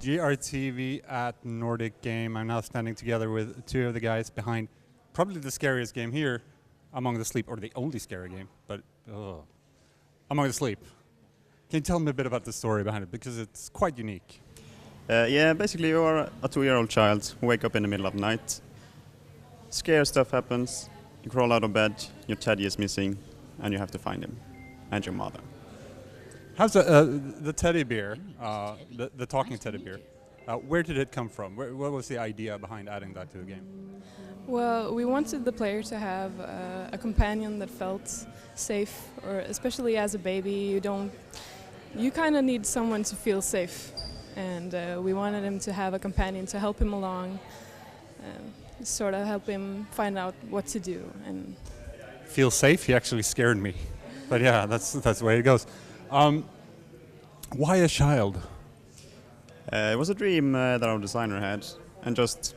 GRTV at Nordic Game. I'm now standing together with two of the guys behind probably the scariest game here, Among the Sleep, or the only scary game, but Among the Sleep. Can you tell me a bit about the story behind it, because it's quite unique? Yeah, basically you are a 2-year-old child who wake up in the middle of the night. Scary stuff happens, you crawl out of bed, your teddy is missing, and you have to find him, and your mother. How's the teddy bear, the talking teddy bear, where did it come from? What was the idea behind adding that to the game? Well, we wanted the player to have a companion that felt safe, or especially as a baby, you kind of need someone to feel safe. And we wanted him to have a companion to help him along, sort of help him find out what to do. And feel safe? He actually scared me. But yeah, that's the way it goes. Why a child? It was a dream that our designer had, and just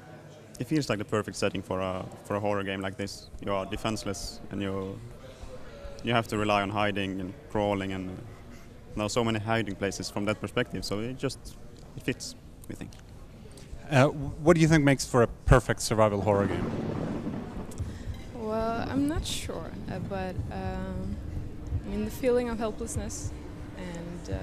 it feels like the perfect setting for a horror game like this. You are defenseless, and you have to rely on hiding and crawling, and there are so many hiding places from that perspective. So it fits, we think. What do you think makes for a perfect survival horror game? Well, I'm not sure, but I mean the feeling of helplessness and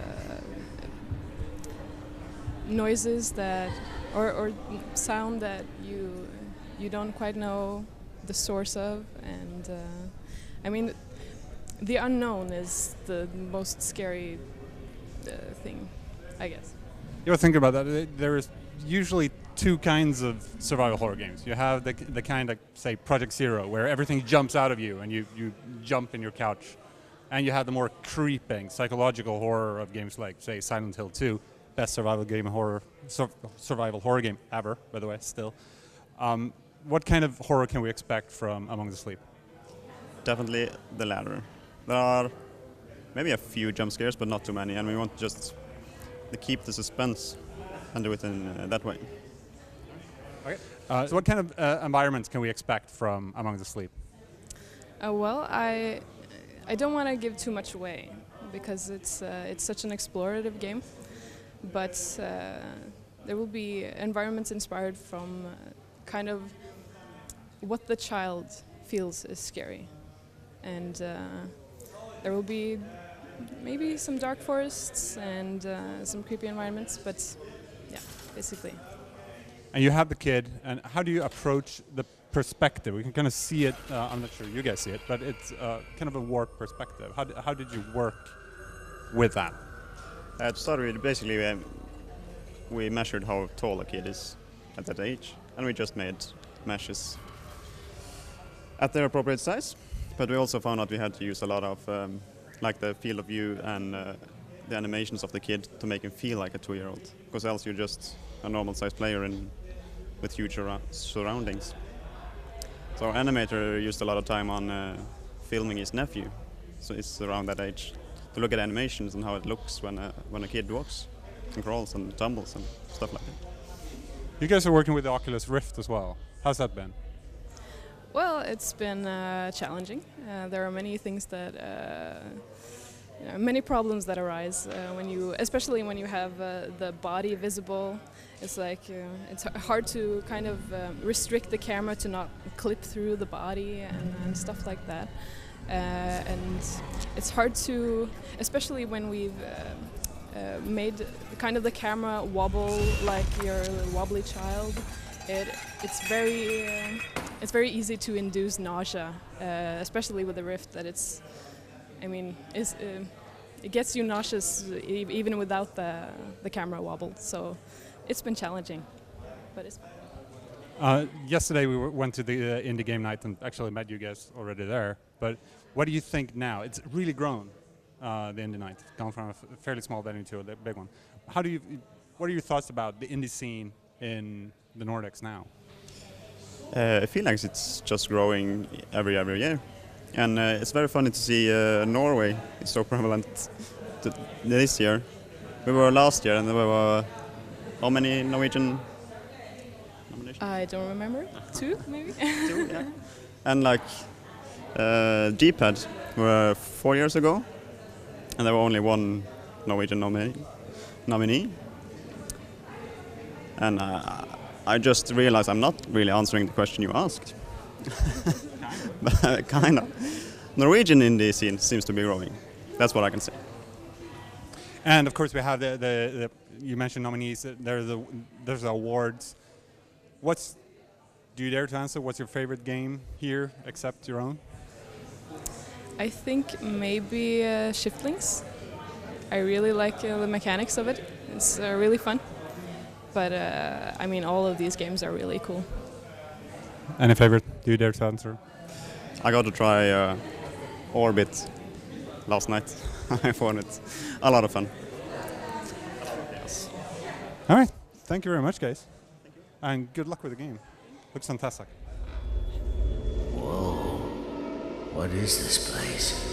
noises that or sound that you don't quite know the source of, and I mean the unknown is the most scary thing, I guess. You were thinking about that. There is usually two kinds of survival horror games. You have the kind of, say, Project Zero, where everything jumps out of you and you jump in your couch. And you have the more creeping psychological horror of games like, say, Silent Hill 2, best survival horror game ever, by the way, still. What kind of horror can we expect from Among the Sleep? Definitely the latter. There are maybe a few jump scares, but not too many, and we want just to keep the suspense and do it in that way. Okay. So what kind of environments can we expect from Among the Sleep? Well, I don't want to give too much away because it's such an explorative game, but there will be environments inspired from kind of what the child feels is scary, and there will be maybe some dark forests and some creepy environments, but yeah, basically. And you have the kid, and how do you approach the perspective? We can kind of see it, I'm not sure you guys see it, but it's kind of a warped perspective. How did you work with that? To start with, basically we measured how tall a kid is at that age, and we just made meshes at their appropriate size. But we also found out we had to use a lot of like the field of view and the animations of the kid to make him feel like a 2-year-old, because else you're just a normal-sized player with huge surroundings. So our animator used a lot of time on filming his nephew, so it's around that age, to look at animations and how it looks when a kid walks and crawls and tumbles and stuff like that. You guys are working with the Oculus Rift as well. How's that been? Well, it's been challenging. There are many things that, many problems that arise especially when you have the body visible. It's like it's hard to kind of restrict the camera to not clip through the body and stuff like that. And it's hard to, especially when we've made kind of the camera wobble like your wobbly child. It's very easy to induce nausea, especially with the Rift. That it gets you nauseous even without the camera wobble. So it's been challenging, but it's fun. Yesterday we went to the indie game night and actually met you guys already there. But what do you think now? It's really grown, the indie night, gone from a fairly small venue to a big one. What are your thoughts about the indie scene in the Nordics now? I feel like it's just growing every year, and it's very funny to see Norway is so prevalent this year. We were last year, and there were how many Norwegian nominations? I don't remember. 2 maybe. 2, yeah. And like D-Pad were 4 years ago, and there were only one Norwegian nominee. And I just realized I'm not really answering the question you asked. Kind of. Norwegian indie scene seems to be growing. That's what I can say. And of course, we have the you mentioned nominees. There's awards. Do you dare to answer? What's your favorite game here, except your own? I think maybe Shiftlings. I really like the mechanics of it. It's really fun. But I mean, all of these games are really cool. Any favorite? Do you dare to answer? I got to try Orbit last night. I found it a lot of fun. Yes. All right. Thank you very much, guys. Thank you. And good luck with the game. Looks fantastic. Whoa. What is this place?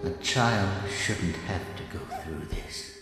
A child shouldn't have to go through this.